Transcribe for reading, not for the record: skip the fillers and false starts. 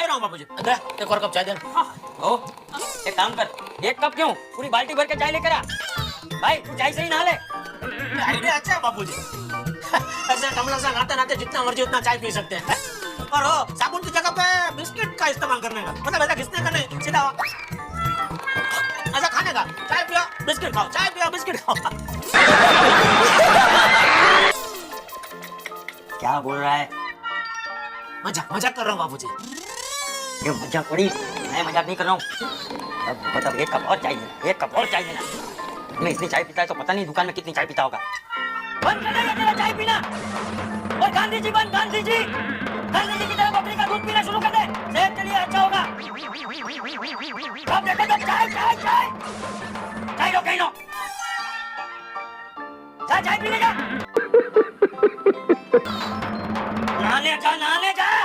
रहा हूँ बाबूजी। दे एक और कप चाय दे। ओ एक काम कर, एक कप क्यों, पूरी बाल्टी भर के चाय लेकर आ। भाई तू चाय से ही नहा ले। आइडिया अच्छा है बाबूजी। ऐसे टमला से नहाते नहाते जितना मर्जी उतना चाय पी सकते हैं। और हो साबुन की जगह पे बिस्किट का इस्तेमाल करने का, मतलब ऐसा घिसने का नहीं, सीधा ऐसा खाने का। चाय पियो बिस्किट खाओ, चाय पियो बिस्किट खाओ। क्या बोल रहा है? मजाक मजाक कर रहा हूँ बाबूजी। ये मजाक थोड़ी, मैं मजाक नहीं कर रहा हूँ। अब मतलब एक कप और चाय देना, एक कप और चाय देना। मैं इतनी चाय पीता है तो पता नहीं दुकान में कितनी चाय पीता होगा। बंद कर देगा तेरा चाय पीना। और गांधी जी बंद, गांधी जी की तरह बकरी का दूध पीना शुरू कर दे, सेहत के लिए अच्छा होगा। अब देखो तो चाय चाय चाय चाय लो, कहीं लो, जा चाय पीने जा। नहाने जा, नहाने जा।